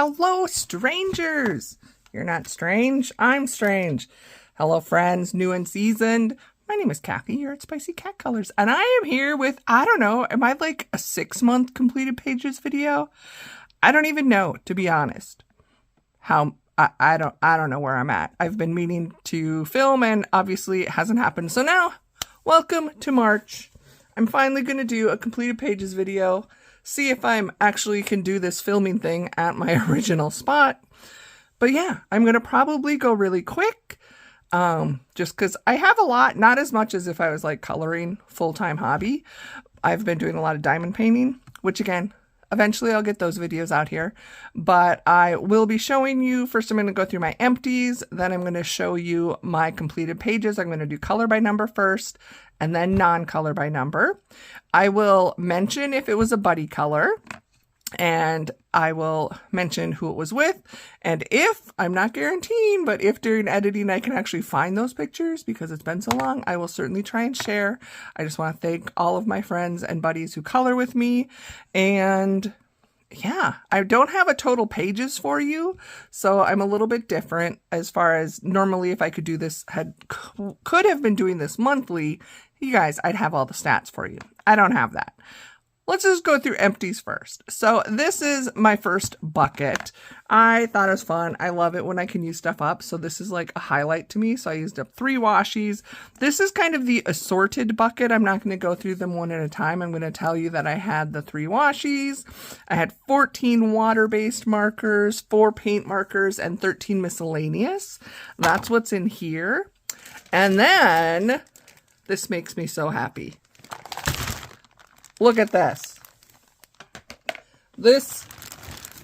Hello, strangers. You're not strange. I'm strange. Hello, friends, new and seasoned. My name is Kathy. You're at Spicy Cat Colors. And I am here with, I don't know, am I like a 6-month completed pages video? I don't even know, to be honest. I don't know where I'm at. I've been meaning to film and obviously it hasn't happened. So now, welcome to March. I'm finally going to do a completed pages video. See if I'm actually can do this filming thing at my original spot. But yeah, I'm going to probably go really quick. Just because I have a lot, not as much as if I was like coloring full-time hobby. I've been doing a lot of diamond painting, which again, eventually I'll get those videos out here, but I will be showing you, first I'm going to go through my empties, then I'm going to show you my completed pages. I'm going to do color by number first, and then non-color by number. I will mention if it was a buddy color, and I will mention who it was with, and if, I'm not guaranteeing, but if during editing I can actually find those pictures, because it's been so long, I will certainly try and share. I just want to thank all of my friends and buddies who color with me, and yeah, I don't have a total pages for you, so I'm a little bit different as far as normally if I could do this, could have been doing this monthly, you guys, I'd have all the stats for you. I don't have that. Let's just go through empties first. So this is my first bucket. I thought it was fun. I love it when I can use stuff up. So this is like a highlight to me. So I used up 3 washies. This is kind of the assorted bucket. I'm not going to go through them one at a time. I'm going to tell you that I had the 3 washies. I had 14 water-based markers, 4 paint markers, and 13 miscellaneous. That's what's in here. And then this makes me so happy. Look at this. This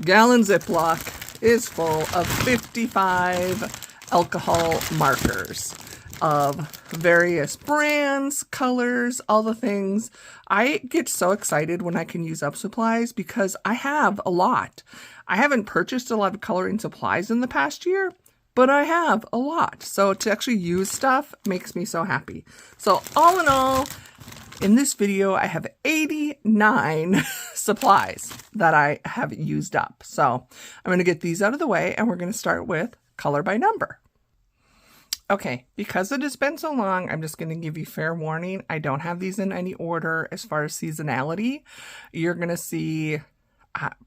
gallon Ziploc is full of 55 alcohol markers of various brands, colors, all the things. I get so excited when I can use up supplies because I have a lot. I haven't purchased a lot of coloring supplies in the past year, but I have a lot. So to actually use stuff makes me so happy. So all in all, in this video, I have 89 supplies that I have used up. So I'm going to get these out of the way and we're going to start with color by number. Okay, because it has been so long, I'm just going to give you fair warning. I don't have these in any order as far as seasonality. You're going to see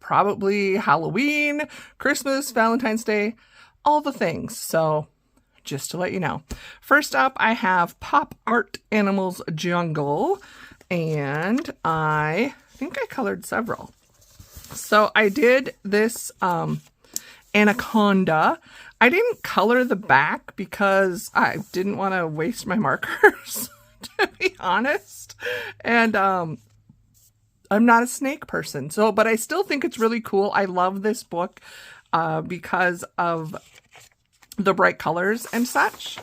probably Halloween, Christmas, Valentine's Day, all the things. So just to let you know. First up, I have Pop Art Animals Jungle, and I think I colored several. So I did this Anaconda. I didn't color the back because I didn't want to waste my markers, to be honest. And I'm not a snake person, so but I still think it's really cool. I love this book because of the bright colors and such.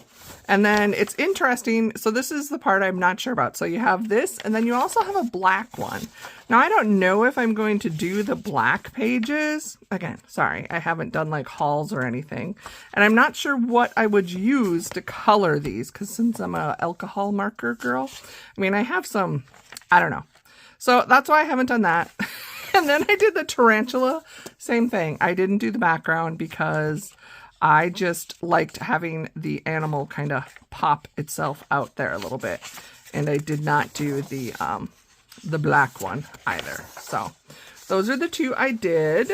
And then it's interesting. So this is the part I'm not sure about. So you have this, and then you also have a black one. Now, I don't know if I'm going to do the black pages. Again, sorry, I haven't done like hauls or anything. And I'm not sure what I would use to color these, because since I'm a alcohol marker girl, I mean, I have some, I don't know. So that's why I haven't done that. And then I did the tarantula, same thing. I didn't do the background because I just liked having the animal kind of pop itself out there a little bit. And I did not do the black one either. So those are the 2 I did.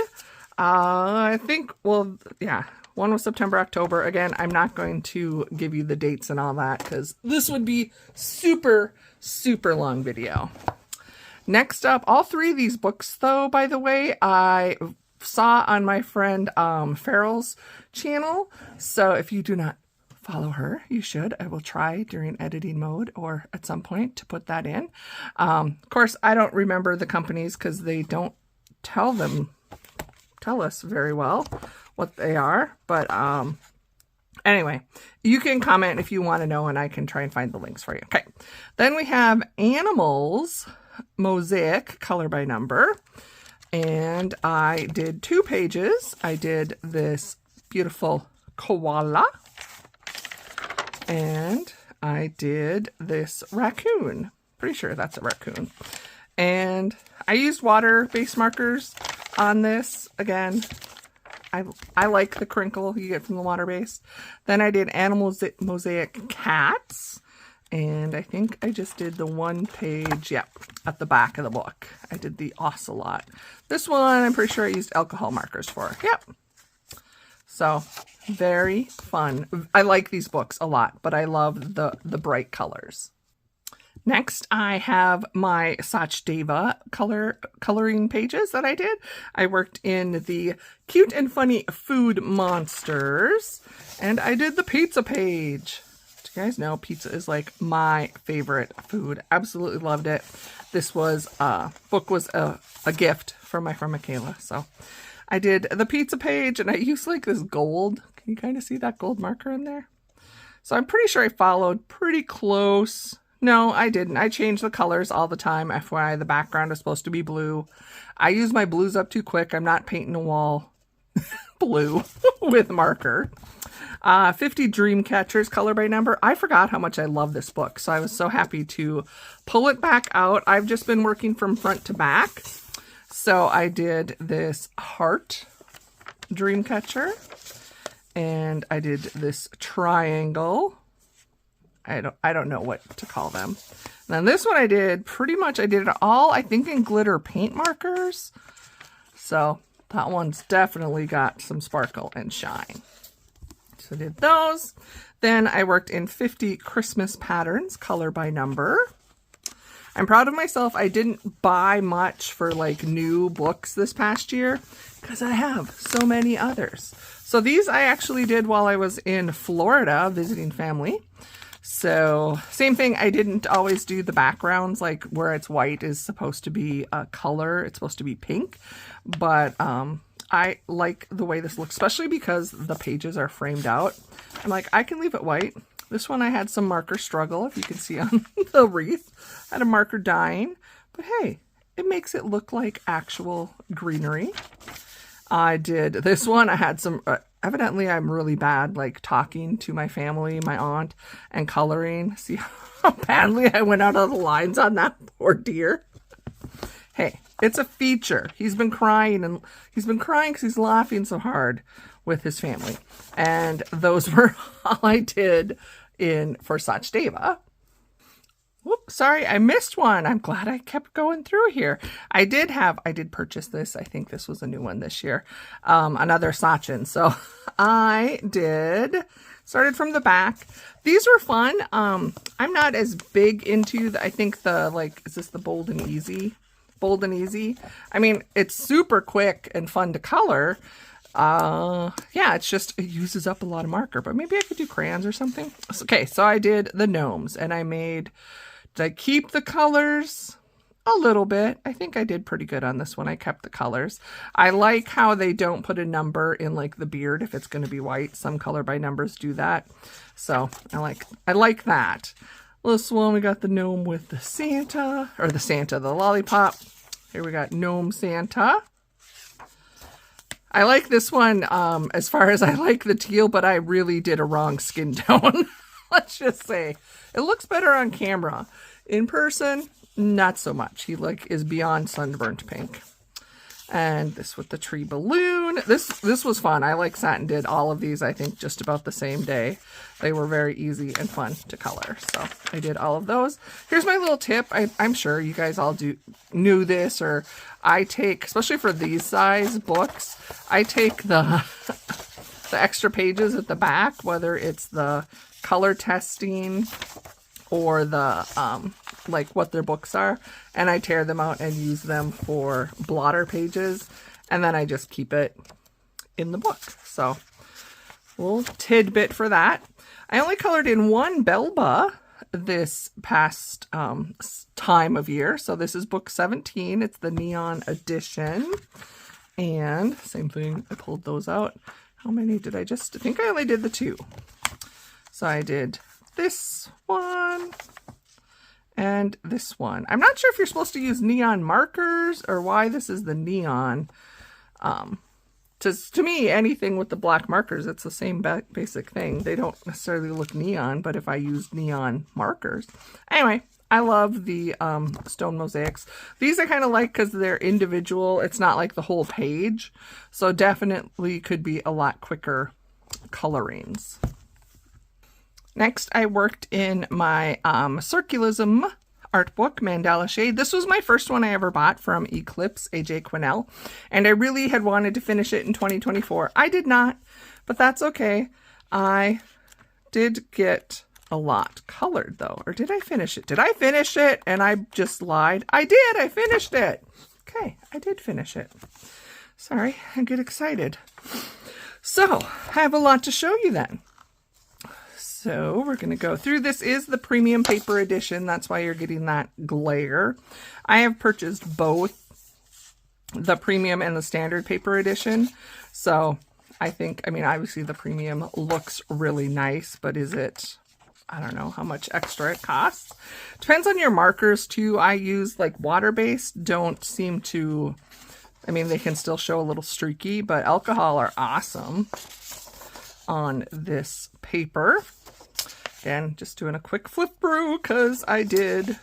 I think, well, yeah, one was September, October. Again, I'm not going to give you the dates and all that because this would be super, super long video. Next up, all 3 of these books, though, by the way, I saw on my friend Farrell's channel. So if you do not follow her, you should. I will try during editing mode or at some point to put that in. Of course, I don't remember the companies because they don't tell us very well what they are. But anyway, you can comment if you want to know and I can try and find the links for you. Okay. Then we have Animals Mosaic color by number. And I did 2 pages. I did this beautiful koala. And I did this raccoon. Pretty sure that's a raccoon. And I used water-based markers on this. Again, I like the crinkle you get from the water-based. Then I did Animal Mosaic Cats. And I think I just did the one page, yep, at the back of the book. I did the Ocelot. This one, I'm pretty sure I used alcohol markers for. Yep. So, very fun. I like these books a lot, but I love the bright colors. Next, I have my Sachdeva coloring pages that I did. I worked in the Cute and Funny Food Monsters, and I did the pizza page. You guys know pizza is like my favorite food. Absolutely loved it. This was book was a gift from my friend Michaela. So I did the pizza page, and I used like this gold. Can you kind of see that gold marker in there? So I'm pretty sure I followed pretty close. No, I didn't. I change the colors all the time. FYI, the background is supposed to be blue. I use my blues up too quick. I'm not painting a wall blue with marker. 50 Dream Catchers, color by number. I forgot how much I love this book, so I was so happy to pull it back out. I've just been working from front to back. So I did this heart dream catcher, and I did this triangle. I don't know what to call them. And then this one I did it all, I think, in glitter paint markers. So that one's definitely got some sparkle and shine. So I did those. Then I worked in 50 Christmas patterns, color by number. I'm proud of myself. I didn't buy much for like new books this past year because I have so many others. So these I actually did while I was in Florida visiting family. So same thing, I didn't always do the backgrounds, like where it's white is supposed to be a color. It's supposed to be pink. But I like the way this looks, especially because the pages are framed out. I'm like, I can leave it white. This one I had some marker struggle, if you can see on the wreath. I had a marker dying, but hey, it makes it look like actual greenery. I did this one. I had some, evidently I'm really bad, like talking to my family, my aunt, and coloring. See how badly I went out of the lines on that poor deer? Hey, it's a feature. He's been crying, and he's been crying because he's laughing so hard with his family. And those were all I did for Sachdeva. Whoops, sorry, I missed one. I'm glad I kept going through here. I did purchase this. I think this was a new one this year. Another Sachin. So I started from the back. These were fun. I'm not as big into I think is this the Bold and Easy? Bold and Easy. I mean, it's super quick and fun to color. Yeah, it uses up a lot of marker, but maybe I could do crayons or something. Okay, so I did the gnomes, and I keep the colors a little bit. I think I did pretty good on this one. I kept the colors. I like how they don't put a number in like the beard if it's going to be white. Some color by numbers do that. So I like that. This one, we got the gnome with the Santa, the lollipop. Here we got Gnome Santa. I like this one as far as I like the teal, but I really did a wrong skin tone. Let's just say it looks better on camera. In person, not so much. He is beyond sunburnt pink. And this with the tree balloon. This was fun. I sat and did all of these, I think, just about the same day. They were very easy and fun to color. So I did all of those. Here's my little tip. I'm sure you guys all knew this, or I take, especially for these size books, I take the extra pages at the back, whether it's the color testing or the what their books are, and I tear them out and use them for blotter pages, and then I just keep it in the book. So a little tidbit for that. I only colored in one Belba this past time of year, so this is book 17. It's the neon edition, and same thing, I pulled those out. How many did I think I only did the 2. So I did this one and this one. I'm not sure if you're supposed to use neon markers or why this is the neon. To me, anything with the black markers, it's the same basic thing. They don't necessarily look neon, but if I use neon markers. Anyway, I love the stone mosaics. These I kind of like because they're individual. It's not like the whole page. So definitely could be a lot quicker colorings. Next, I worked in my Circulism art book, Mandala Shade. This was my first one I ever bought from Eclipse, AJ Quinnell. And I really had wanted to finish it in 2024. I did not, but that's okay. I did get a lot colored though. Or did I finish it? Did I finish it and I just lied? I did. I finished it. Okay, I did finish it. Sorry, I get excited. So, I have a lot to show you then. So, we're going to go through. This is the premium paper edition. That's why you're getting that glare. I have purchased both the premium and the standard paper edition. So, I mean, obviously the premium looks really nice, but is it... I don't know how much extra it costs. Depends on your markers too. I use like water-based, don't seem to, I mean, they can still show a little streaky, but alcohol are awesome on this paper. Again, just doing a quick flip through because I did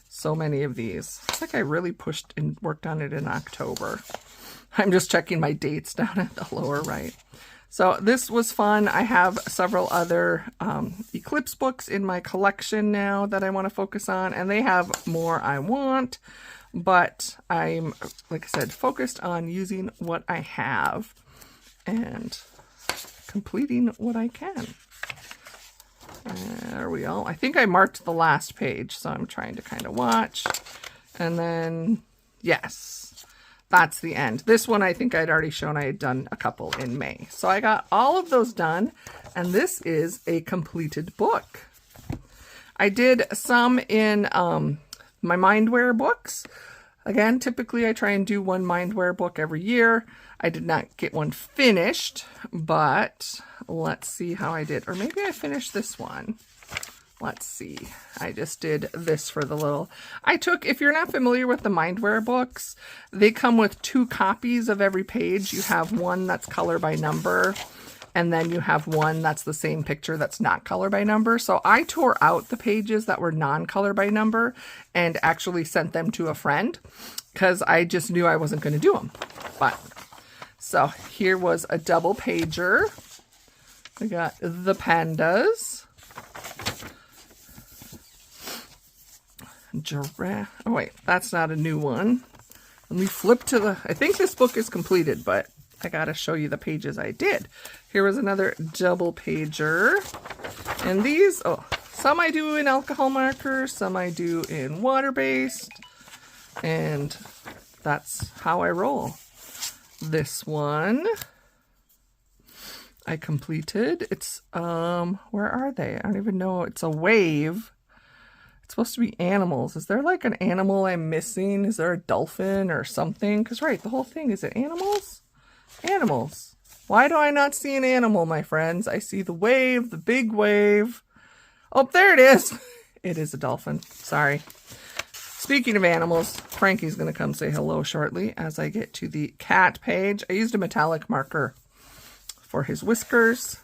so many of these. I think I really pushed and worked on it in October. I'm just checking my dates down at the lower right. So this was fun. I have several other Eclipse books in my collection now that I want to focus on, and they have more I want, but I'm, like I said, focused on using what I have and completing what I can. There we go. I think I marked the last page, so I'm trying to kind of watch. And then, yes. That's the end. This one I think I'd already shown I had done a couple in May. So I got all of those done, and this is a completed book. I did some in my Mindware books. Again, typically I try and do one Mindware book every year. I did not get one finished, but let's see how I did. Or maybe I finished this one. Let's see. I just did this for the little... I took, if you're not familiar with the Mindware books, they come with 2 copies of every page. You have one that's color by number, and then you have one that's the same picture that's not color by number. So I tore out the pages that were non-color by number and actually sent them to a friend because I just knew I wasn't going to do them. But, so here was a double pager. I got the pandas. Giraffe. Oh wait, that's not a new one. Let me flip to the... I think this book is completed, but I gotta show you the pages I did. Here was another double pager. And these, oh, some I do in alcohol markers, some I do in water-based. And that's how I roll. This one I completed. It's, where are they? I don't even know. It's a wave. Supposed to be animals. Is there like an animal I'm missing? Is there a dolphin or something? Because right, the whole thing, is it animals? Animals. Why do I not see an animal, my friends? I see the wave, the big wave. Oh, there it is. It is a dolphin. Sorry. Speaking of animals, Frankie's going to come say hello shortly as I get to the cat page. I used a metallic marker for his whiskers.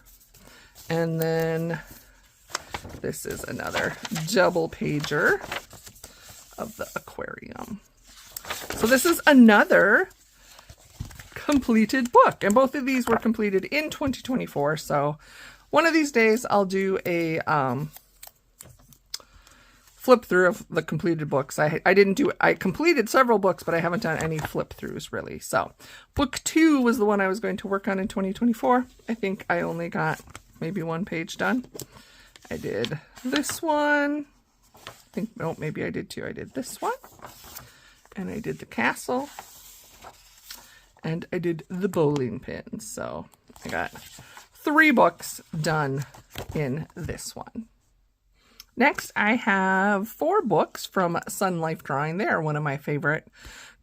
And then... this is another double pager of the aquarium. So this is another completed book. And both of these were completed in 2024. So one of these days I'll do a flip through of the completed books. I completed several books, but I haven't done any flip throughs really. So book 2 was the one I was going to work on in 2024. I think I only got maybe 1 page done. I did this one. I think, no, maybe I did 2. I did this one. And I did the castle. And I did the bowling pins. So I got 3 books done in this one. Next, I have 4 books from Sun Life Drawing. They are one of my favorite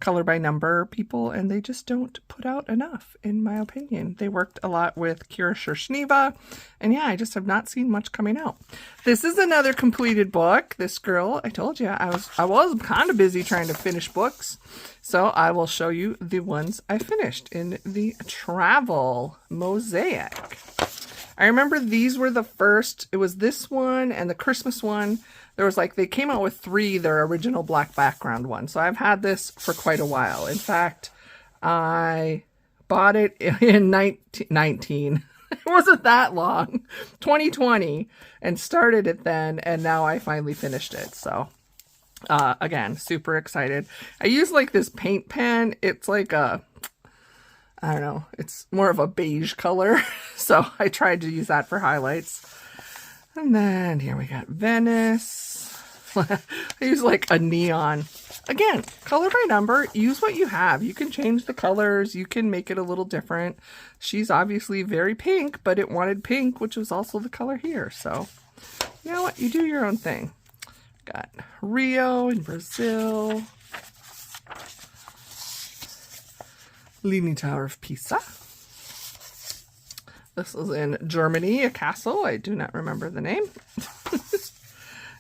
color by number people, and they just don't put out enough, in my opinion. They worked a lot with Kira Shershniva, and yeah, I just have not seen much coming out. This is another completed book. This girl, I told you, I was kind of busy trying to finish books, so I will show you the ones I finished in the travel mosaic. I remember these were the first. It was this one and the Christmas one there was like, they came out with 3, their original black background one. So I've had this for quite a while. In fact, I bought it in 19. It wasn't that long, 2020, and started it then, and now I finally finished it. So again, super excited. I use like this paint pen. It's like a, I don't know, it's more of a beige color. So I tried to use that for highlights. And then here we got Venice. I use like a neon. Again, color by number, use what you have. You can change the colors. You can make it a little different. She's obviously very pink, but it wanted pink, which was also the color here. So you know what? You do your own thing. Got Rio in Brazil. Leaning Tower of Pisa. This is in Germany, a castle. I do not remember the name.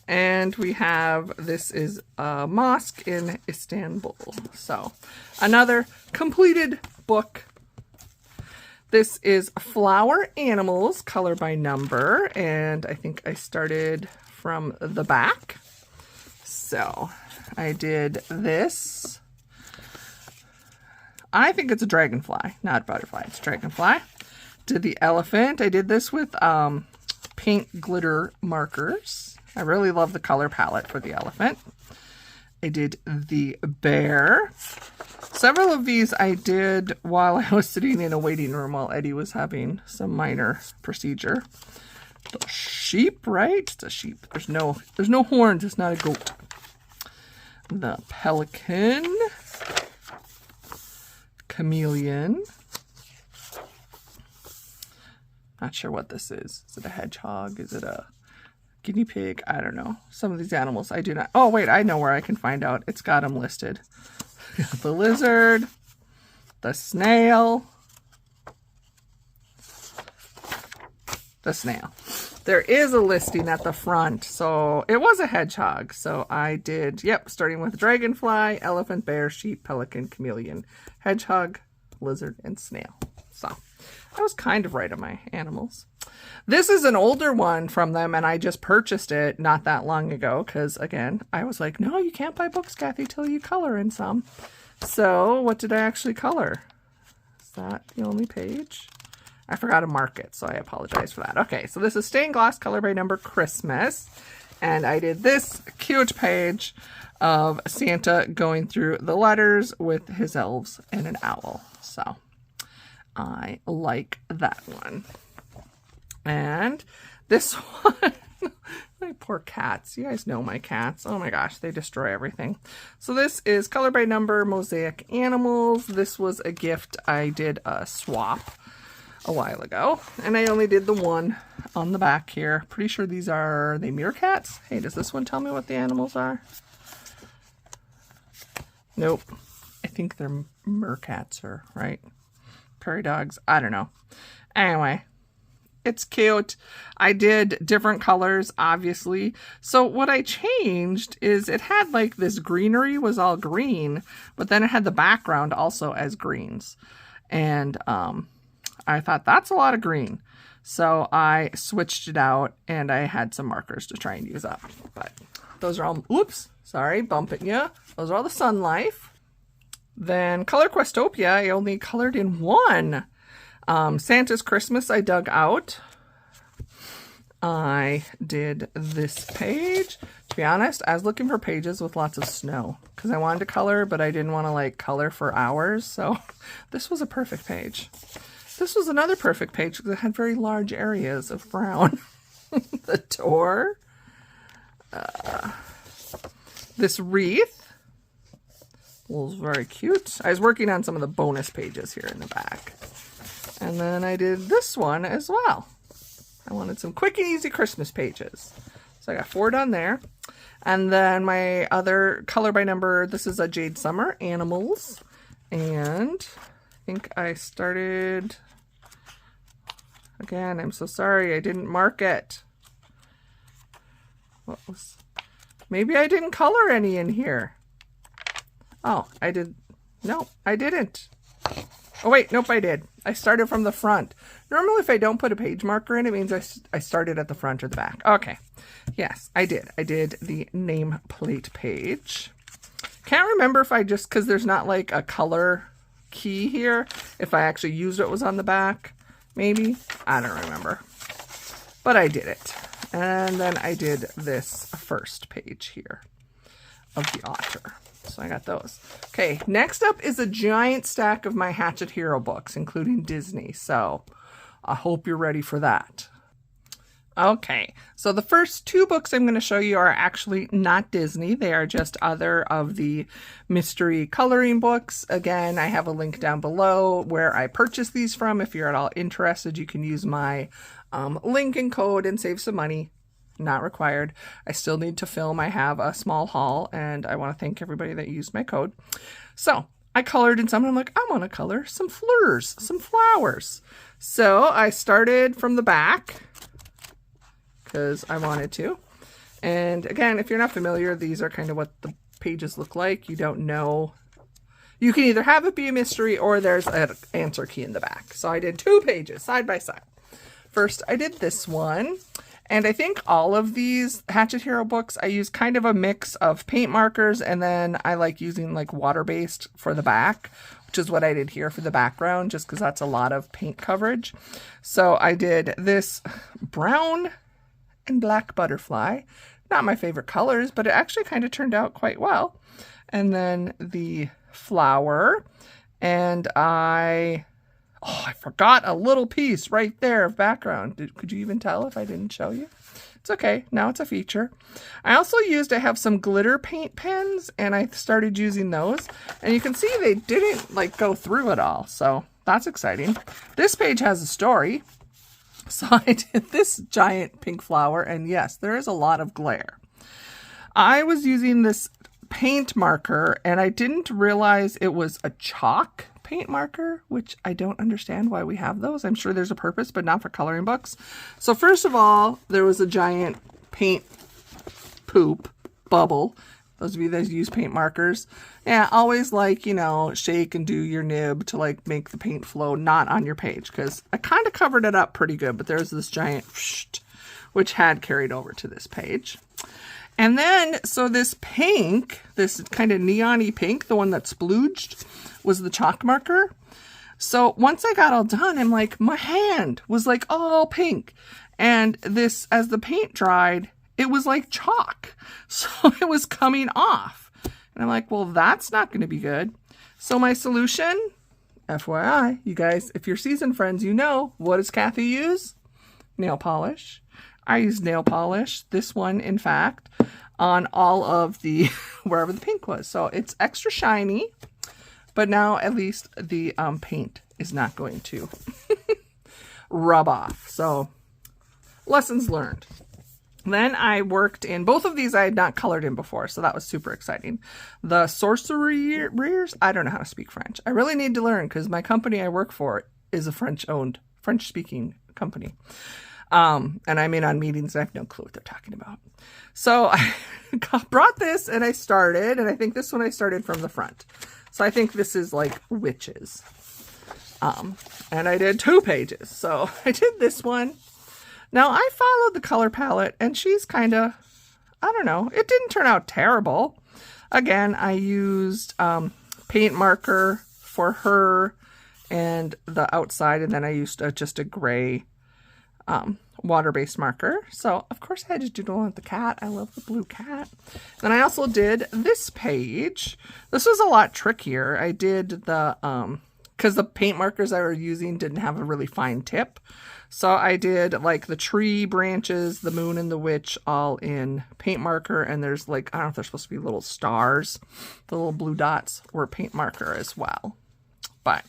And we have, this is a mosque in Istanbul. So another completed book. This is Flower Animals, color by number. And I think I started from the back. So I did this. I think it's a dragonfly, not butterfly. It's a dragonfly. Did the elephant. I did this with pink glitter markers. I really love the color palette for the elephant. I did the bear. Several of these I did while I was sitting in a waiting room while Eddie was having some minor procedure. The sheep, right? It's a sheep. There's no horns. It's not a goat. The pelican. Chameleon. Not sure what this is. Is it a hedgehog? Is it a guinea pig? I don't know. Some of these animals I do not. Oh, wait, I know where I can find out. It's got them listed. The lizard, the snail, the snail. There is a listing at the front. So it was a hedgehog. So I did, yep, starting with dragonfly, elephant, bear, sheep, pelican, chameleon, hedgehog, lizard, and snail. So I was kind of right on my animals. This is an older one from them, and I just purchased it not that long ago because, again, I was like, no, you can't buy books, Kathy, till you color in some. So what did I actually color? Is that the only page? I forgot to mark it, so I apologize for that. Okay, so this is Stained Glass Color by Number Christmas, and I did this cute page of Santa going through the letters with his elves and an owl. So I like that one. And this one, my poor cats. You guys know my cats. Oh my gosh, they destroy everything. So this is Color by Number Mosaic Animals. This was a gift. I did a swap a while ago, and I only did the one on the back here. Pretty sure these are the meerkats. Hey, does this one tell me what the animals are? Nope. I think they're meerkats, or right? Prairie dogs. I don't know. Anyway, it's cute. I did different colors, obviously. So what I changed is it had like this greenery was all green, but then it had the background also as greens. And I thought that's a lot of green. So I switched it out and I had some markers to try and use up. But those are all, oops, sorry, bumping you. Those are all the Sun Life. Then Color Questopia, I only colored in one. Santa's Christmas, I dug out. I did this page. To be honest, I was looking for pages with lots of snow because I wanted to color, but I didn't want to like color for hours. So this was a perfect page. This was another perfect page because it had very large areas of brown. The door. This wreath was very cute. I was working on some of the bonus pages here in the back. And then I did this one as well. I wanted some quick and easy Christmas pages. So I got 4 done there. And then my other color by number, this is a Jade Summer, Animals. And I think I started, again, I'm so sorry, I didn't mark it. What was, maybe I didn't color any in here. Oh, I did, no, I didn't. Oh wait, nope, I did. I started from the front. Normally if I don't put a page marker in, it means I started at the front or the back. Okay, yes, I did. I did the nameplate page. Can't remember if I just, because there's not like a color key here, if I actually used what was on the back, maybe. I don't remember. But I did it. And then I did this first page here of the otter. So I got those. Okay, next up is a giant stack of my Hatchet Hero books, including Disney. So I hope you're ready for that. Okay, so the first two books I'm going to show you are actually not Disney. They are just other of the mystery coloring books. Again, I have a link down below where I purchased these from. If you're at all interested, you can use my link and code and save some money. Not required. I still need to film. I have a small haul, and I want to thank everybody that used my code. So I colored in some, and I'm like, I want to color some fleurs, some flowers. So I started from the back because I wanted to. And again, if you're not familiar, these are kind of what the pages look like. You don't know. You can either have it be a mystery or there's an answer key in the back. So I did 2 pages side by side. First, I did this one. And I think all of these Hatchet Hero books, I use kind of a mix of paint markers, and then I like using like water-based for the back, which is what I did here for the background, just because that's a lot of paint coverage. So I did this brown and black butterfly. Not my favorite colors, but it actually kind of turned out quite well. And then the flower, and I forgot a little piece right there of background. Could you even tell if I didn't show you? It's okay. Now it's a feature. I also I have some glitter paint pens, and I started using those. And you can see they didn't like go through it all. So that's exciting. This page has a story. So I did this giant pink flower, and yes, there is a lot of glare. I was using this paint marker, and I didn't realize it was a chalk paint marker, which I don't understand why we have those. I'm sure there's a purpose, but not for coloring books. So first of all, there was a giant paint poop bubble. Those of you that use paint markers, yeah, always like, you know, shake and do your nib to like make the paint flow not on your page, because I kind of covered it up pretty good, but there's this giant which had carried over to this page. And then, so this pink, this kind of neon-y pink, the one that splooged, was the chalk marker. So once I got all done, I'm like, my hand was like all pink. And this, as the paint dried, it was like chalk. So it was coming off. And I'm like, well, that's not going to be good. So my solution, FYI, you guys, if you're seasoned friends, you know, what does Kathy use? Nail polish. I use nail polish, this one, in fact, on all of the, wherever the pink was. So it's extra shiny, but now at least the paint is not going to rub off. So lessons learned. Then I worked in, both of these I had not colored in before, so that was super exciting. The sorcereers, I don't know how to speak French. I really need to learn because my company I work for is a French-owned, French-speaking company. And I'm in on meetings and I have no clue what they're talking about. So I brought this and I started, and I think this one I started from the front. So I think this is like witches. And I did 2 pages. So I did this one. Now I followed the color palette, and she's kind of, I don't know, it didn't turn out terrible. Again, I used paint marker for her and the outside, and then I used just a gray water-based marker. So of course I had to doodle on the cat. I love the blue cat. Then I also did this page. This was a lot trickier. I did the because the paint markers I was using didn't have a really fine tip. So I did like the tree branches, the moon and the witch all in paint marker. And there's like, I don't know if they're supposed to be little stars. The little blue dots were paint marker as well. But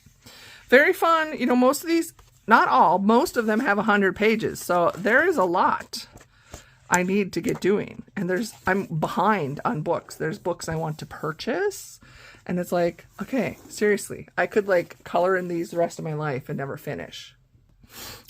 very fun. You know, most of these, not all, most of them have 100 pages. So there is a lot I need to get doing. And I'm behind on books. There's books I want to purchase. And it's like, okay, seriously, I could like color in these the rest of my life and never finish.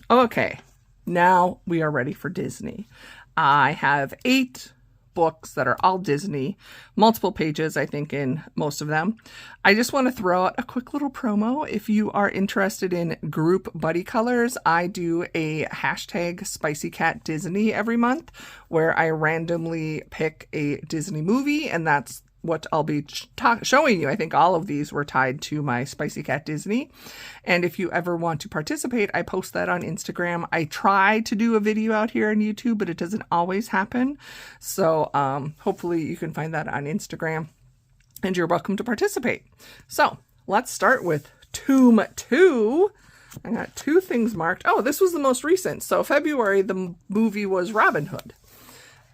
Okay, now we are ready for Disney. I have 8 books that are all Disney, multiple pages, I think, in most of them. I just want to throw out a quick little promo. If you are interested in group buddy colors, I do a hashtag #SpicyCatDisney every month where I randomly pick a Disney movie, and that's what I'll be showing you. I think all of these were tied to my Spicy Cat Disney. And if you ever want to participate, I post that on Instagram. I try to do a video out here on YouTube, but it doesn't always happen. So hopefully you can find that on Instagram, and you're welcome to participate. So let's start with Tomb 2. I got 2 things marked. Oh, this was the most recent. So February, the movie was Robin Hood.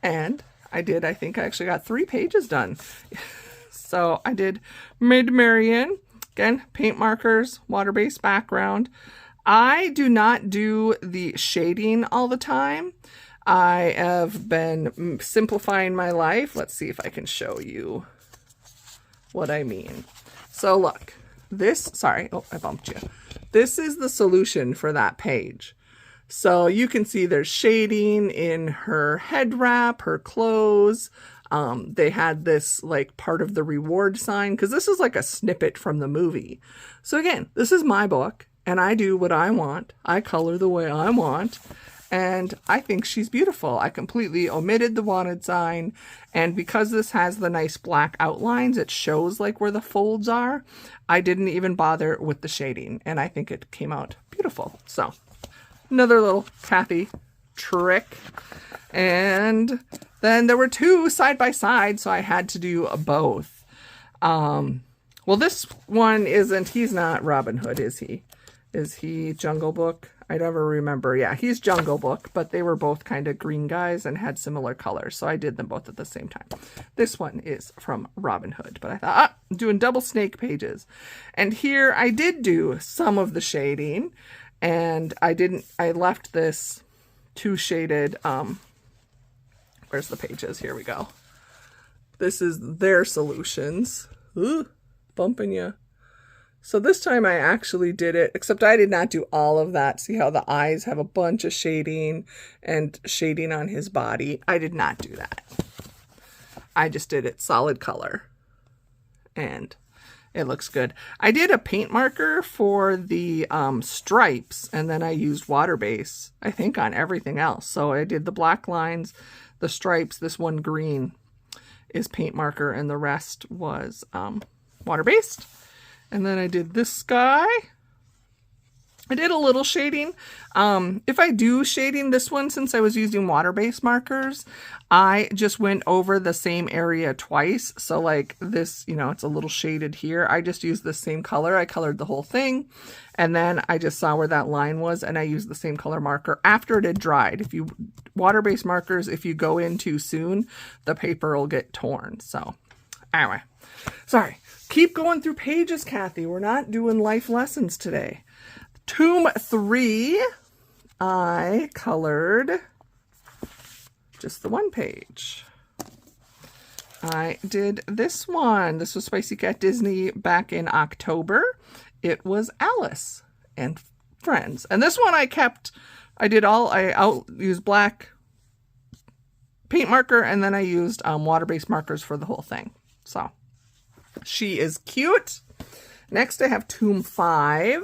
And I think I actually got 3 pages done. So I did Maid Marian, again, paint markers, water-based background. I do not do the shading all the time. I have been simplifying my life. Let's see if I can show you what I mean. So look, sorry, oh, I bumped you. This is the solution for that page. So you can see there's shading in her head wrap, her clothes. They had this like part of the reward sign because this is like a snippet from the movie. So again, this is my book and I do what I want. I color the way I want. And I think she's beautiful. I completely omitted the wanted sign. And because this has the nice black outlines, it shows like where the folds are. I didn't even bother with the shading. And I think it came out beautiful. So another little Kathy trick. And then there were 2 side by side, so I had to do both. Well, this one he's not Robin Hood, is he? Is he Jungle Book? I never remember. Yeah, he's Jungle Book, but they were both kind of green guys and had similar colors, so I did them both at the same time. This one is from Robin Hood, but I thought, I'm doing double snake pages. And here I did do some of the shading. And I left this 2 shaded, where's the pages? Here we go. This is their solutions. Ooh, bumping you. So this time I actually did it, except I did not do all of that. See how the eyes have a bunch of shading and shading on his body? I did not do that. I just did it solid color. And it looks good. I did a paint marker for the stripes, and then I used water base, I think, on everything else. So I did the black lines, the stripes, this one green is paint marker, and the rest was water based. And then I did this guy. I did a little shading. If I do shading this one, since I was using water-based markers, I just went over the same area twice. So like this, it's a little shaded here. I just used the same color. I colored the whole thing. And then I just saw where that line was and I used the same color marker after it had dried. Water-based markers, if you go in too soon, the paper will get torn. So anyway, sorry. Keep going through pages, Kathy. We're not doing life lessons today. Tomb 3, I colored just the 1 page. I did this one. This was Spicy Cat Disney back in October. It was Alice and Friends. And this one I used black paint marker, and then I used water-based markers for the whole thing. So she is cute. Next I have Tomb 5.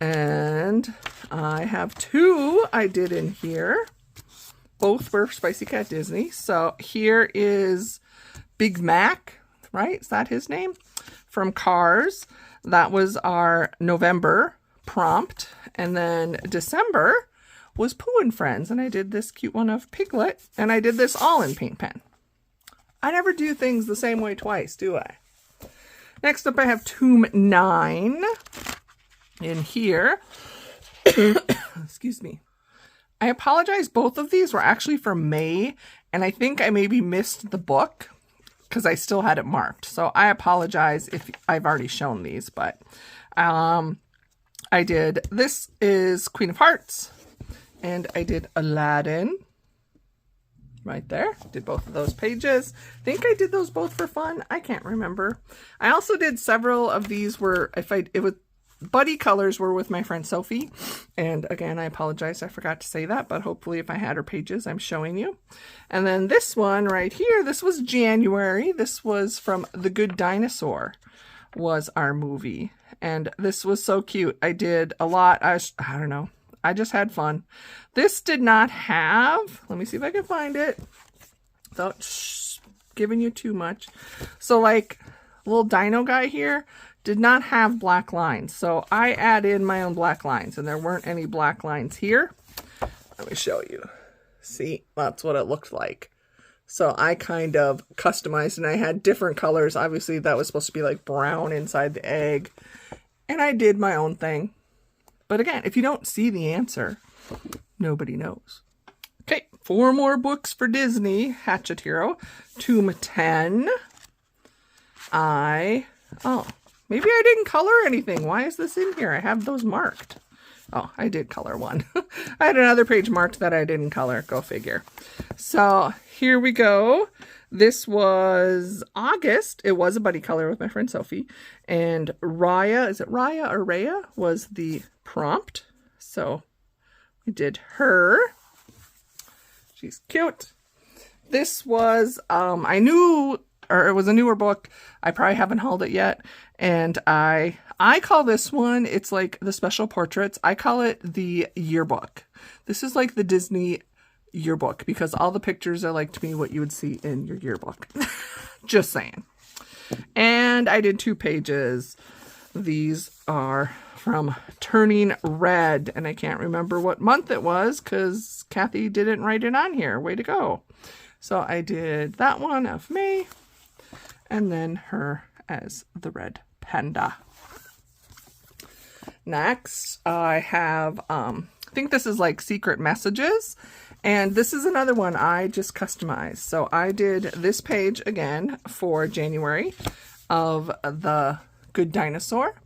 And I have 2 I did in here. Both were Spicy Cat Disney. So here is Big Mac, right? Is that his name? From Cars. That was our November prompt. And then December was Pooh and Friends. And I did this cute one of Piglet. And I did this all in paint pen. I never do things the same way twice, do I? Next up I have Tomb 9. In here. Excuse me. I apologize. Both of these were actually from May, and I think I maybe missed the book because I still had it marked. So I apologize if I've already shown these, but I did. This is Queen of Hearts, and I did Aladdin right there. Did both of those pages. I think I did those both for fun. I can't remember. I also did several of these where buddy colors were with my friend Sophie. And again, I apologize, I forgot to say that, but hopefully if I had her pages, I'm showing you. And then this one right here, this was January. This was from The Good Dinosaur, was our movie. And this was so cute. I did a lot. I don't know. I just had fun. This did not have, let me see if I can find it without giving you too much. So like little dino guy here did not have black lines. So I add in my own black lines, and there weren't any black lines here. Let me show you. See, that's what it looked like. So I kind of customized, and I had different colors. Obviously that was supposed to be like brown inside the egg, and I did my own thing. But again, if you don't see the answer, nobody knows. Okay, 4 more books for Disney. Hatchet Hero, Tomb 10. Oh, maybe I didn't color anything. Why is this in here? I have those marked. Oh, I did color one. I had another page marked that I didn't color. Go figure. So here we go. This was August. It was a buddy color with my friend Sophie. And Raya, is it Raya or Raya, was the prompt. So we did her. She's cute. This was, I knew, or it was a newer book. I probably haven't hauled it yet. And I call this one, it's like the special portraits. I call it the yearbook. This is like the Disney yearbook because all the pictures are like to me what you would see in your yearbook. Just saying. And I did 2 pages. These are from Turning Red, and I can't remember what month it was because Kathy didn't write it on here. Way to go. So I did that one of May, and then her as the red panda. Next, I have, I think this is like Secret Messages, and this is another one I just customized. So I did this page again for January of The Good Dinosaur.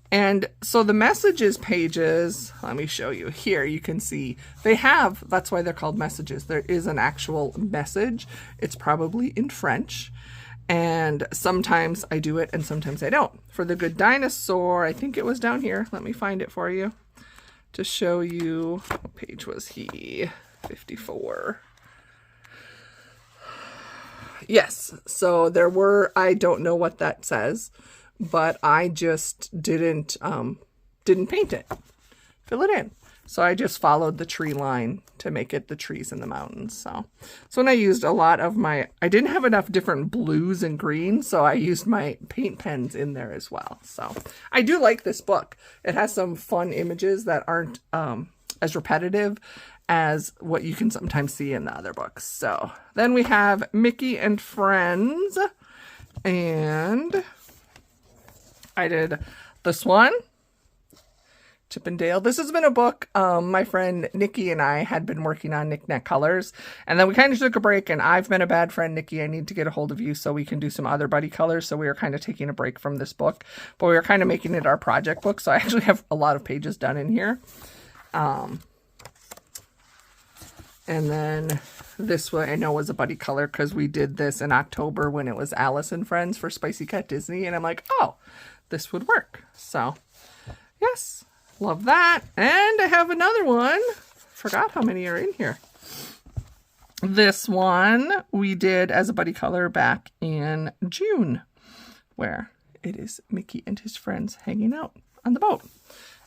And so the messages pages, let me show you here, you can see they have, that's why they're called messages. There is an actual message. It's probably in French. And sometimes I do it and sometimes I don't. For The Good Dinosaur, I think it was down here. Let me find it for you to show you. What page was he? 54. Yes. So there were, I don't know what that says, but I just didn't paint it, fill it in. So I just followed the tree line to make it the trees in the mountains. So when I used a lot of my, I didn't have enough different blues and greens, so I used my paint pens in there as well. So I do like this book. It has some fun images that aren't as repetitive as what you can sometimes see in the other books. So then we have Mickey and Friends, and I did this one, Chip and Dale. This has been a book my friend Nikki and I had been working on, Knick-Knack Colors, and then we kind of took a break, and I've been a bad friend, Nikki. I need to get a hold of you so we can do some other buddy colors. So we were kind of taking a break from this book, but we were kind of making it our project book. So I actually have a lot of pages done in here. And then this one I know was a buddy color because we did this in October when it was Alice and Friends for Spicy Cat Disney. And I'm like, oh, this would work. So yes, love that. And I have another one. Forgot how many are in here. This one we did as a buddy color back in June, where it is Mickey and his friends hanging out on the boat.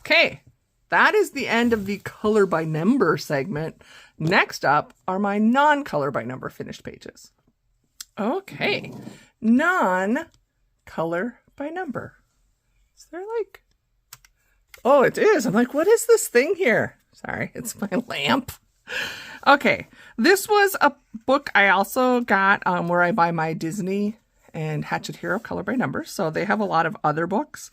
Okay, that is the end of the color by number segment. Next up are my non-color by number finished pages. Okay, non-color by number. Is there like, oh, it is. I'm like, what is this thing here? Sorry, it's my lamp. Okay, this was a book I also got where I buy my Disney and Hatchet Hero color by number. So they have a lot of other books,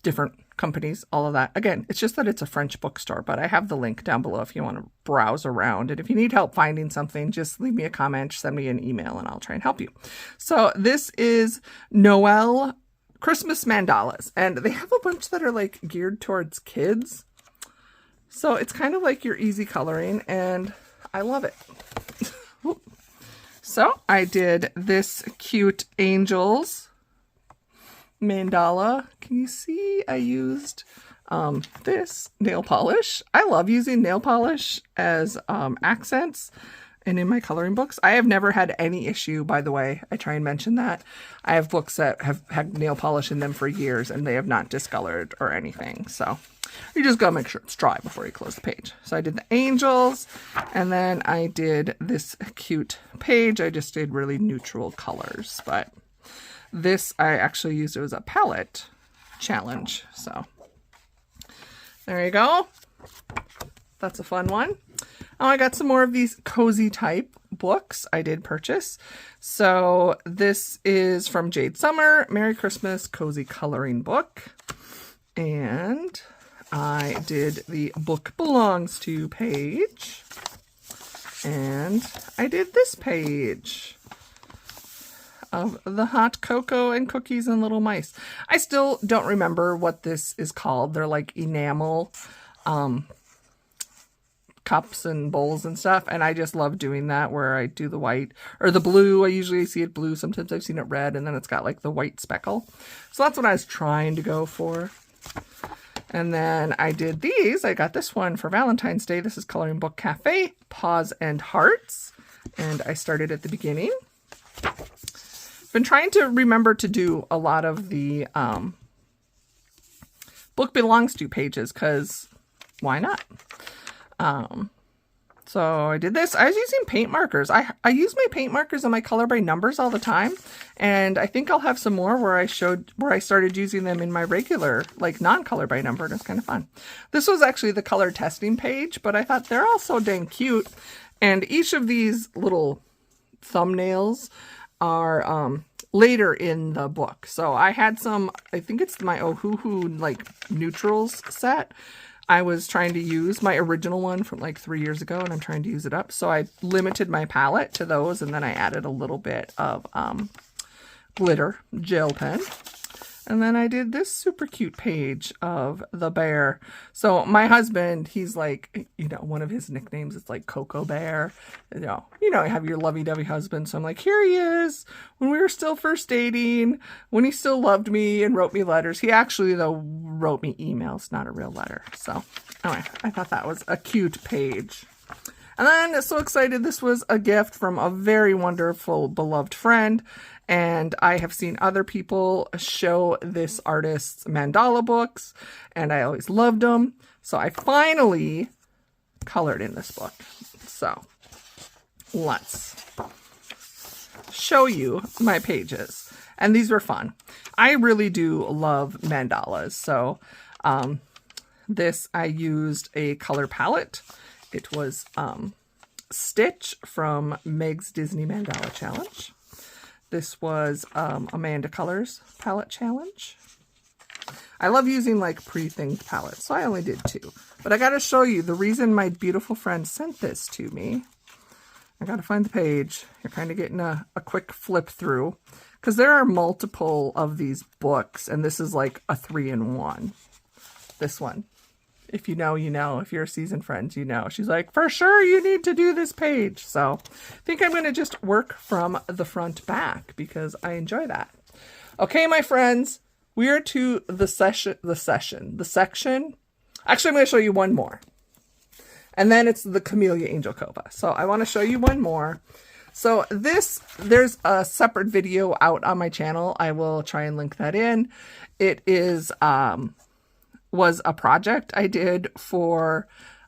different companies, all of that. Again, it's just that it's a French bookstore, but I have the link down below if you want to browse around. And if you need help finding something, just leave me a comment, send me an email, and I'll try and help you. So this is Noel Christmas mandalas, and they have a bunch that are like geared towards kids. So it's kind of like your easy coloring, and I love it. So I did this cute angels mandala. Can you see I used this nail polish? I love using nail polish as accents and in my coloring books. I have never had any issue, by the way. I try and mention that. I have books that have had nail polish in them for years and they have not discolored or anything. So you just gotta make sure it's dry before you close the page. So I did the angels, and then I did this cute page. I just did really neutral colors, but this I actually used it as a palette challenge. So there you go. That's a fun one. Oh, I got some more of these cozy type books I did purchase. So this is from Jade Summer, Merry Christmas Cozy Coloring Book. And I did the Book Belongs To page. And I did this page of the hot cocoa and cookies and little mice. I still don't remember what this is called. They're like enamel cups and bowls and stuff, and I just love doing that where I do the white or the blue. I usually see it blue, sometimes I've seen it red, and then it's got like the white speckle. So that's what I was trying to go for. And then I did these. I got this one for Valentine's Day. This is Coloring Book Cafe, Paws and Hearts, and I started at the beginning. Been trying to remember to do a lot of the Book Belongs To pages, because why not? So I did this. I was using paint markers. I use my paint markers and my color by numbers all the time. And I think I'll have some more where I started using them in my regular, like non-color by number, and it's kind of fun. This was actually the color testing page, but I thought they're all so dang cute. And each of these little thumbnails are, later in the book. So I had some, I think it's my Ohuhu like neutrals set. I was trying to use my original one from like 3 years ago, and I'm trying to use it up. So I limited my palette to those, and then I added a little bit of glitter gel pen. And then I did this super cute page of the bear. So my husband, he's like, you know, one of his nicknames is like Cocoa Bear. You know, you have your lovey-dovey husband. So I'm like, here he is when we were still first dating, when he still loved me and wrote me letters. He actually, though, wrote me emails, not a real letter. So anyway, I thought that was a cute page. And then so excited, this was a gift from a very wonderful, beloved friend. And I have seen other people show this artist's mandala books, and I always loved them. So I finally colored in this book. So let's show you my pages. And these were fun. I really do love mandalas. So this, I used a color palette. It was Stitch from Meg's Disney Mandala Challenge. This was Amanda Colors palette challenge. I love using like pre-thinked palettes, so I only did 2. But I got to show you the reason my beautiful friend sent this to me. I got to find the page. You're kind of getting a quick flip through, because there are multiple of these books, and this is like a 3-in-1. This one. If you know, you know. If you're a seasoned friend, you know. She's like, for sure you need to do this page. So I think I'm going to just work from the front back because I enjoy that. Okay, my friends, we are to the section. Actually, I'm going to show you one more. And then it's the Kameliya Angelkova. So I want to show you one more. So there's a separate video out on my channel. I will try and link that in. It is, was a project I did for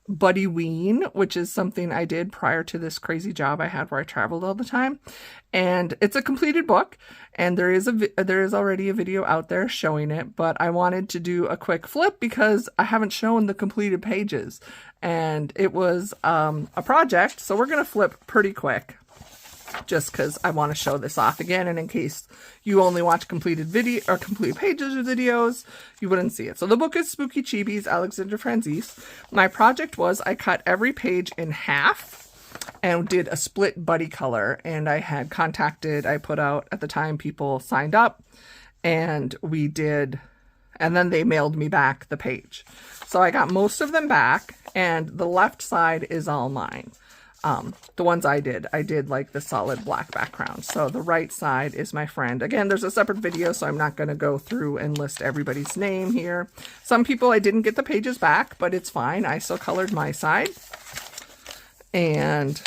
Buddy Ween, which is something I did prior to this crazy job I had where I traveled all the time. And it's a completed book, and there is already a video out there showing it, but I wanted to do a quick flip because I haven't shown the completed pages, and it was a project, so we're going to flip pretty quick. Just because I want to show this off again, and in case you only watch completed video or complete pages of videos, you wouldn't see it. So the book is Spooky Chibis, Alexander Franzese. My project was I cut every page in half and did a split buddy color, and I had contacted, I put out at the time, people signed up, and we did, and then they mailed me back the page. So I got most of them back, and the left side is all mine. The ones I did like the solid black background. So the right side is my friend. Again, there's a separate video, so I'm not going to go through and list everybody's name here. Some people I didn't get the pages back, but it's fine. I still colored my side. And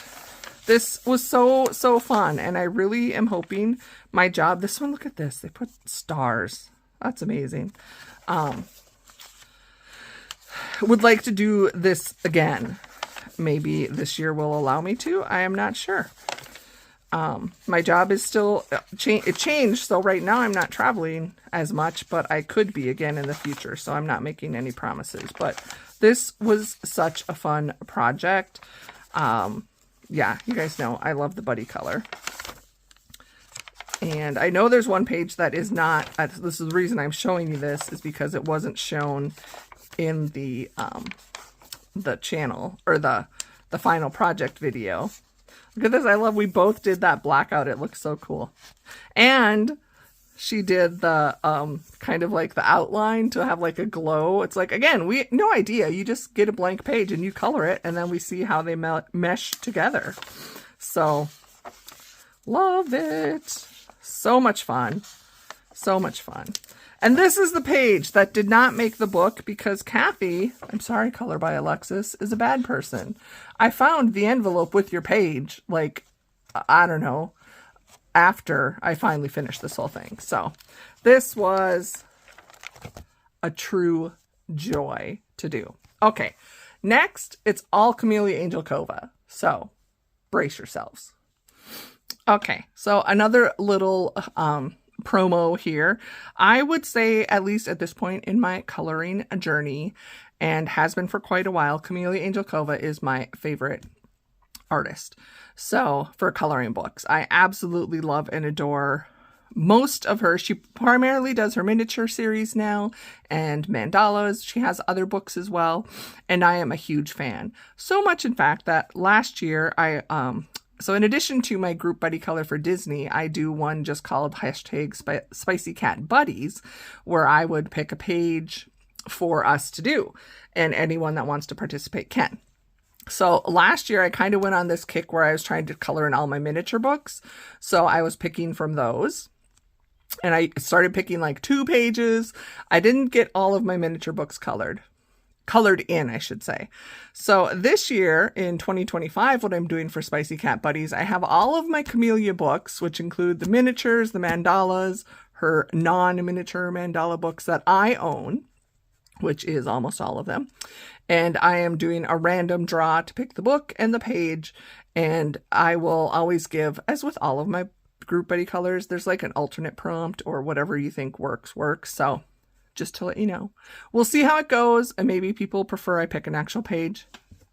this was so fun. And I really am hoping my job, this one, look at this. They put stars. That's amazing. Would like to do this again. Maybe this year will allow me to. I am not sure. My job is still, it changed. So right now I'm not traveling as much, but I could be again in the future. So I'm not making any promises, but this was such a fun project. Yeah, you guys know I love the buddy color. And I know there's one page that is not, this is the reason I'm showing you this, is because it wasn't shown in the channel or the final project video. Look at this. I love, we both did that blackout. It looks so cool. And she did the kind of like the outline to have like a glow. It's like, again, we no idea. You just get a blank page and you color it, and then we see how they mesh together. So love it. So much fun. So much fun. And this is the page that did not make the book because Kathy, I'm sorry, Color by Alexis, is a bad person. I found the envelope with your page, like, I don't know, after I finally finished this whole thing. So this was a true joy to do. Okay, next, it's all Kameliya Angelkova. So brace yourselves. Okay, so another little promo here. I would say, at least at this point in my coloring journey, and has been for quite a while, Kameliya Angelkova is my favorite artist. So for coloring books, I absolutely love and adore most of her. She primarily does her miniature series now and mandalas. She has other books as well, and I am a huge fan. So much, in fact, that last year so in addition to my group buddy color for Disney, I do one just called #Spicy Cat Buddies, where I would pick a page for us to do, and anyone that wants to participate can. So last year I kind of went on this kick where I was trying to color in all my miniature books. So I was picking from those, and I started picking like 2 pages. I didn't get all of my miniature books colored in, I should say. So this year in 2025, what I'm doing for Spicy Cat Buddies, I have all of my Kameliya books, which include the miniatures, the mandalas, her non-miniature mandala books that I own, which is almost all of them. And I am doing a random draw to pick the book and the page. And I will always give, as with all of my group buddy colors, there's like an alternate prompt or whatever you think works. So just to let you know, we'll see how it goes. And maybe people prefer I pick an actual page.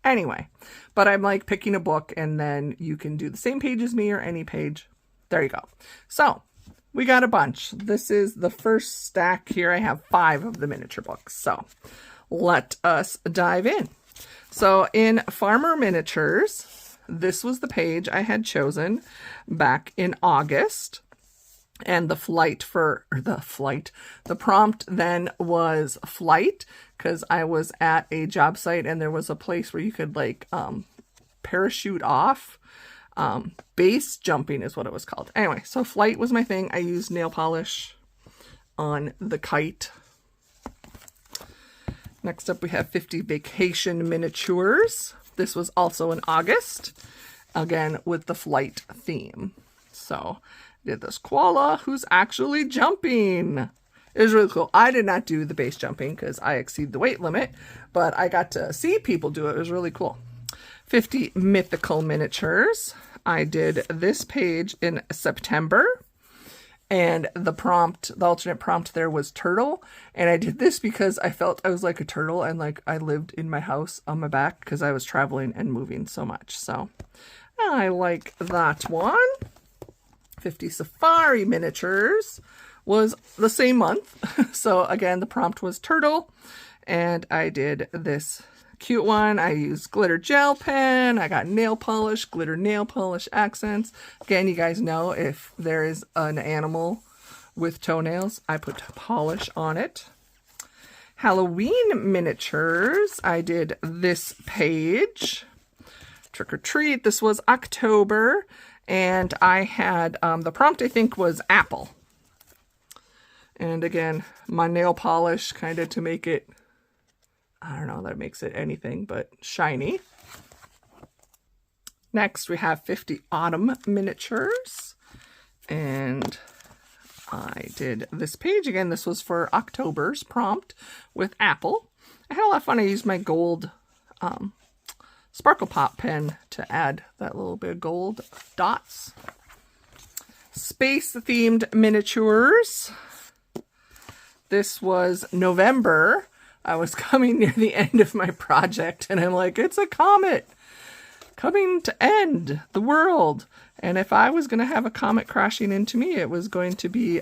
Anyway, but I'm like picking a book, and then you can do the same page as me or any page. There you go. So we got a bunch. This is the first stack here. I have 5 of the miniature books. So let us dive in. So in Farmer Miniatures, this was the page I had chosen back in August. And the prompt then was flight, because I was at a job site and there was a place where you could like parachute off. Base jumping is what it was called. Anyway, so flight was my thing. I used nail polish on the kite. Next up, we have 50 Vacation Miniatures. This was also in August, again with the flight theme. So I did this koala who's actually jumping. It was really cool. I did not do the base jumping because I exceed the weight limit, but I got to see people do it. It was really cool. 50 Mythical Miniatures. I did this page in September, and the alternate prompt there was turtle. And I did this because I felt I was like a turtle, and like I lived in my house on my back because I was traveling and moving so much. So I like that one. 50 Safari Miniatures was the same month. So again, the prompt was turtle, and I did this cute one. I used glitter gel pen. I got nail polish, glitter nail polish accents. Again, you guys know if there is an animal with toenails, I put polish on it. Halloween Miniatures. I did this page. Trick or Treat. This was October, and I had, the prompt I think was apple. And again, my nail polish kind of to make it, I don't know, that makes it anything but shiny. Next, we have 50 autumn miniatures. And I did this page. Again, this was for October's prompt with apple. I had a lot of fun. I used my gold Sparkle Pop pen to add that little bit of gold dots. Space-themed miniatures. This was November. I was coming near the end of my project, and I'm like, it's a comet coming to end the world. And if I was going to have a comet crashing into me, it was going to be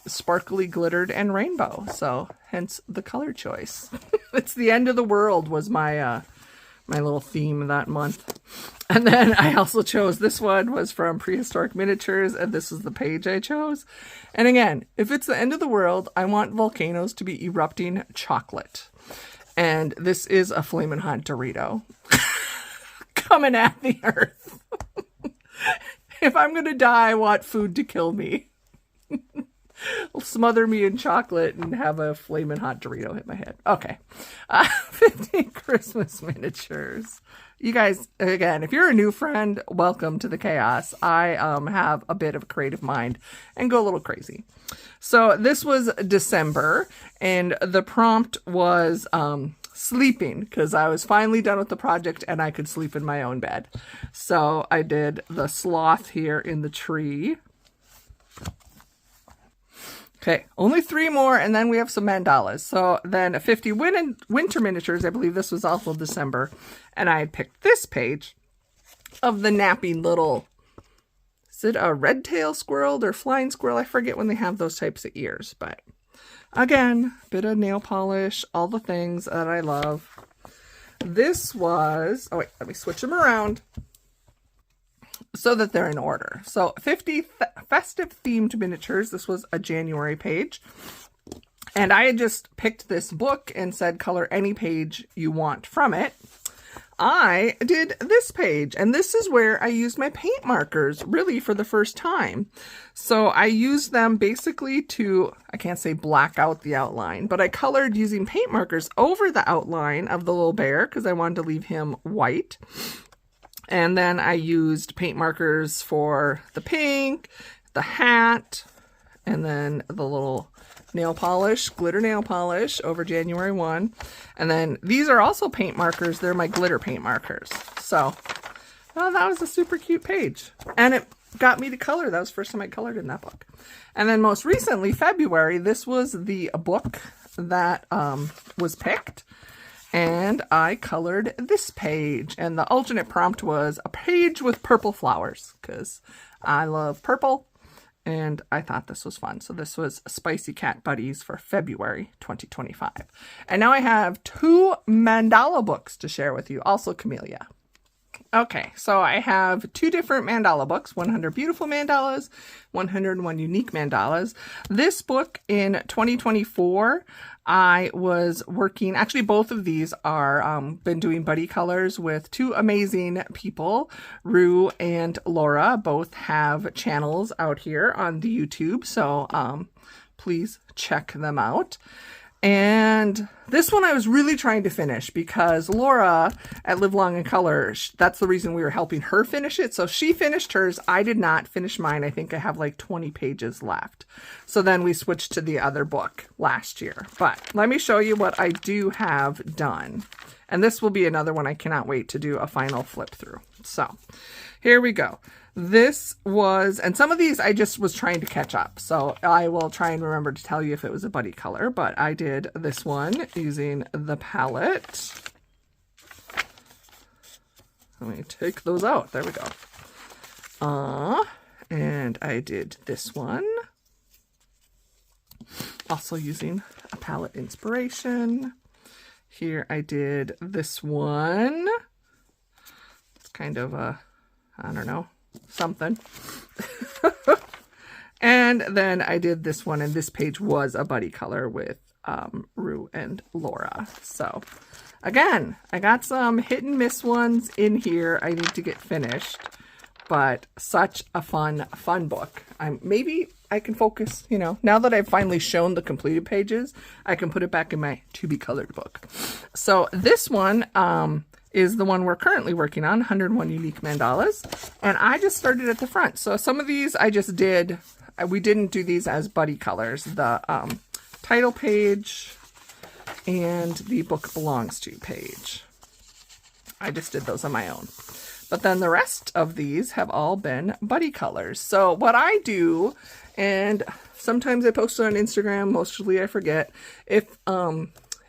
sparkly, glittered, and rainbow. So hence the color choice. It's the end of the world was my my little theme that month. And then I also chose, this one was from Prehistoric Miniatures, and this is the page I chose. And again, if it's the end of the world, I want volcanoes to be erupting chocolate. And this is a flaming hot Dorito coming at the earth. If I'm going to die, I want food to kill me. Smother me in chocolate and have a flaming hot Dorito hit my head. Okay. 50 Christmas miniatures. You guys, again, if you're a new friend, welcome to the chaos. I have a bit of a creative mind and go a little crazy. So this was December, and the prompt was sleeping, because I was finally done with the project and I could sleep in my own bed. So I did the sloth here in the tree. Okay, only 3 more, and then we have some mandalas. So then 50 winter miniatures. I believe this was also December. And I had picked this page of the napping little, is it a red-tailed squirrel or flying squirrel? I forget when they have those types of ears. But again, bit of nail polish, all the things that I love. This was, oh wait, let me switch them around so that they're in order. So 50 festive themed miniatures. This was a January page. And I had just picked this book and said, color any page you want from it. I did this page, and this is where I used my paint markers really for the first time. So I used them basically to, I can't say black out the outline, but I colored using paint markers over the outline of the little bear because I wanted to leave him white. And then I used paint markers for the pink, the hat, and then the little nail polish, glitter nail polish over January 1. And then these are also paint markers. They're my glitter paint markers. So, well, that was a super cute page. And it got me to color. That was the first time I colored in that book. And then most recently, February, this was the book that was picked. And I colored this page. And the alternate prompt was a page with purple flowers, because I love purple. And I thought this was fun. So this was Spicy Cat Buddies for February 2025. And now I have 2 mandala books to share with you. Also Kameliya. Okay, so I have 2 different mandala books. 100 Beautiful Mandalas, 101 Unique Mandalas. This book in 2024, I was working, actually both of these are been doing buddy colors with 2 amazing people, Rue and Laura. Both have channels out here on the YouTube, so please check them out. And this one I was really trying to finish because Laura at Live Long and Color, that's the reason we were helping her finish it. So she finished hers. I did not finish mine. I think I have like 20 pages left. So then we switched to the other book last year. But let me show you what I do have done. And this will be another one I cannot wait to do a final flip through. So here we go. This was, and some of these I just was trying to catch up. So I will try and remember to tell you if it was a buddy color, but I did this one using the palette. Let me take those out. There we go. And I did this one. Also using a palette inspiration. Here I did this one. It's kind of a, I don't know, something. And then I did this one, and this page was a buddy color with Rue and Laura. So again, I got some hit and miss ones in here I need to get finished, but such a fun book. Maybe I can focus, you know, now that I've finally shown the completed pages, I can put it back in my to be colored book. So this one is the one we're currently working on, 101 Unique Mandalas. And I just started at the front. So some of these I just did, we didn't do these as buddy colors. The title page and the book belongs to page. I just did those on my own. But then the rest of these have all been buddy colors. So what I do, and sometimes I post it on Instagram, mostly I forget, if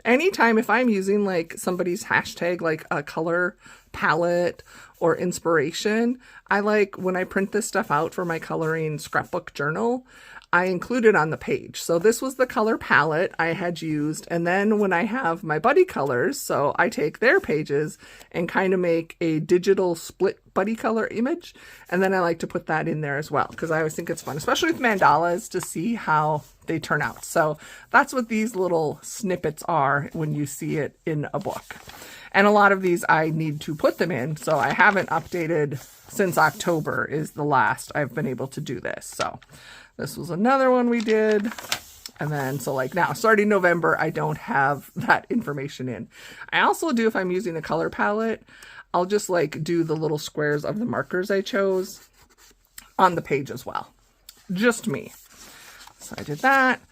anytime if I'm using like somebody's hashtag, like a color palette or inspiration, I like when I print this stuff out for my coloring scrapbook journal, I include it on the page. So this was the color palette I had used. And then when I have my buddy colors, so I take their pages and kind of make a digital split buddy color image. And then I like to put that in there as well, because I always think it's fun, especially with mandalas, to see how they turn out. So that's what these little snippets are when you see it in a book. And a lot of these I need to put them in. So I haven't updated since October is the last I've been able to do this. So this was another one we did. And then, so like now, starting November, I don't have that information in. I also do, if I'm using a color palette, I'll just like do the little squares of the markers I chose on the page as well. Just me. So I did that.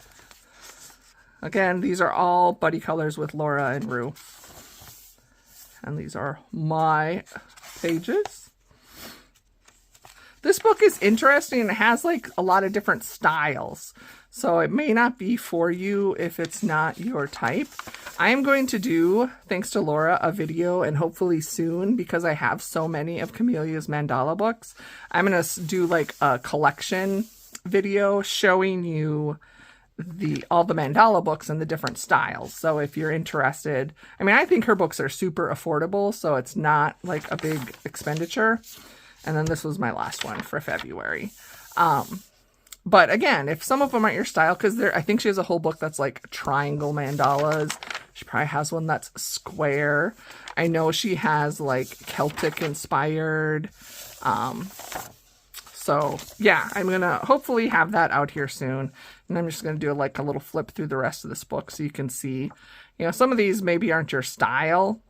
Again, these are all buddy colors with Laura and Rue. And these are my pages. This book is interesting and it has like a lot of different styles. So it may not be for you if it's not your type. I am going to do, thanks to Laura, a video, and hopefully soon, because I have so many of Kameliya's mandala books, I'm going to do like a collection video showing you all the mandala books and the different styles. So if you're interested, I mean, I think her books are super affordable, so it's not like a big expenditure. And then this was my last one for February. But again, if some of them aren't your style, because I think she has a whole book that's like triangle mandalas. She probably has one that's square. I know she has like Celtic inspired. So yeah, I'm going to hopefully have that out here soon. And I'm just going to do like a little flip through the rest of this book so you can see, you know, some of these maybe aren't your style.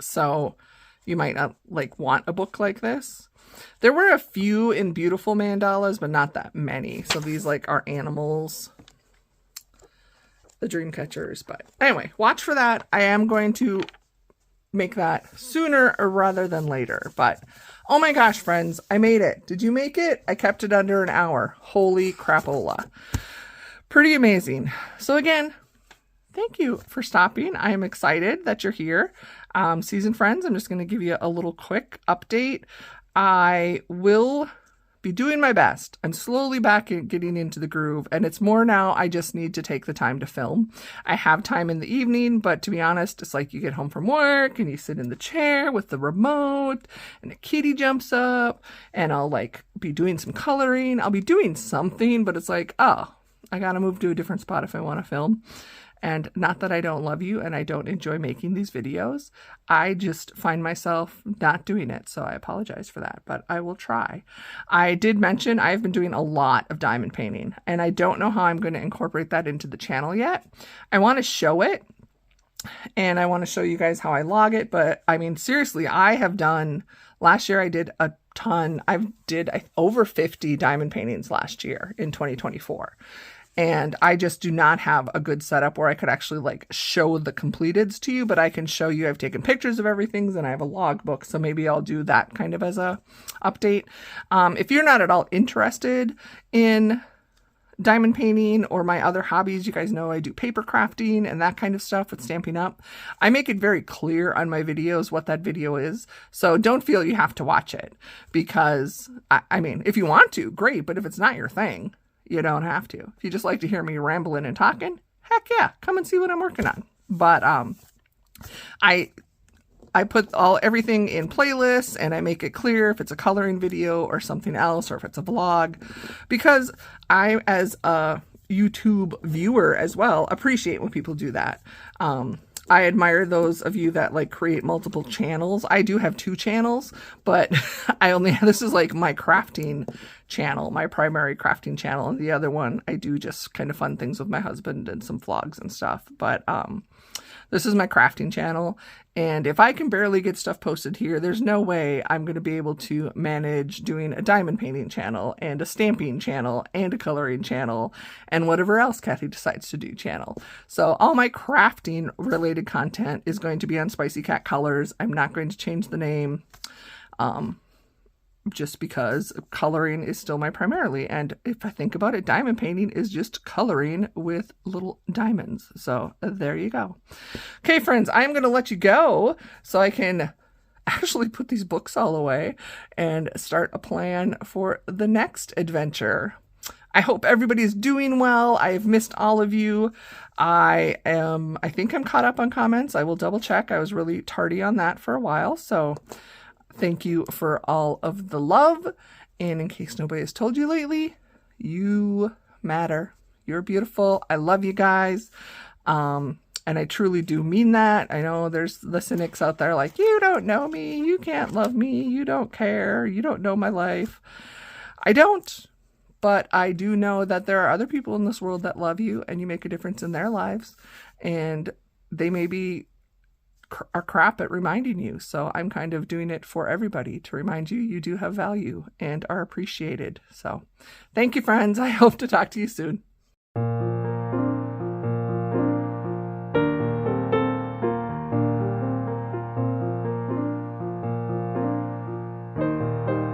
So you might not like want a book like this. There were a few in beautiful mandalas, but not that many. So these like are animals, the dream catchers. But anyway, watch for that. I am going to make that sooner rather than later. But oh my gosh, friends, I made it. Did you make it? I kept it under an hour. Holy crapola. Pretty amazing. So again, thank you for stopping. I am excited that you're here. Season friends, I'm just going to give you a little quick update. I will be doing my best. I'm slowly back in getting into the groove, and it's more now I just need to take the time to film. I have time in the evening, but to be honest, it's like you get home from work and you sit in the chair with the remote and a kitty jumps up and I'll like be doing some coloring. I'll be doing something, but it's like, oh, I got to move to a different spot if I want to film. And not that I don't love you and I don't enjoy making these videos. I just find myself not doing it. So I apologize for that, but I will try. I did mention I've been doing a lot of diamond painting and I don't know how I'm going to incorporate that into the channel yet. I want to show it and I want to show you guys how I log it. But I mean, seriously, I have done, last year I did a ton. I did over 50 diamond paintings last year in 2024. And I just do not have a good setup where I could actually like show the completeds to you, but I can show you I've taken pictures of everything and I have a logbook. So maybe I'll do that kind of as a update. If you're not at all interested in diamond painting or my other hobbies, you guys know I do paper crafting and that kind of stuff with Stampin' Up. I make it very clear on my videos what that video is. So don't feel you have to watch it because I mean, if you want to, great. But if it's not your thing, you don't have to. If you just like to hear me rambling and talking, heck yeah, come and see what I'm working on. But I put everything in playlists and I make it clear if it's a coloring video or something else or if it's a vlog, because I, as a YouTube viewer as well appreciate when people do that. I admire those of you that like create multiple channels. I do have 2 channels, but this is like my crafting channel, my primary crafting channel. And the other one, I do just kind of fun things with my husband and some vlogs and stuff. But this is my crafting channel. And if I can barely get stuff posted here, there's no way I'm going to be able to manage doing a diamond painting channel and a stamping channel and a coloring channel and whatever else Kathy decides to do channel. So all my crafting related content is going to be on Spicy Cat Colors. I'm not going to change the name. Just because coloring is still my primarily. And if I think about it, diamond painting is just coloring with little diamonds. So there you go. Okay, friends, I'm going to let you go so I can actually put these books all away and start a plan for the next adventure. I hope everybody's doing well. I've missed all of you. I think I'm caught up on comments. I will double check. I was really tardy on that for a while. So thank you for all of the love. And in case nobody has told you lately, you matter. You're beautiful. I love you guys. And I truly do mean that. I know there's the cynics out there like, you don't know me. You can't love me. You don't care. You don't know my life. I don't. But I do know that there are other people in this world that love you and you make a difference in their lives. And they may be are crap at reminding you. So I'm kind of doing it for everybody to remind you you do have value and are appreciated. So thank you, friends. I hope to talk to you soon.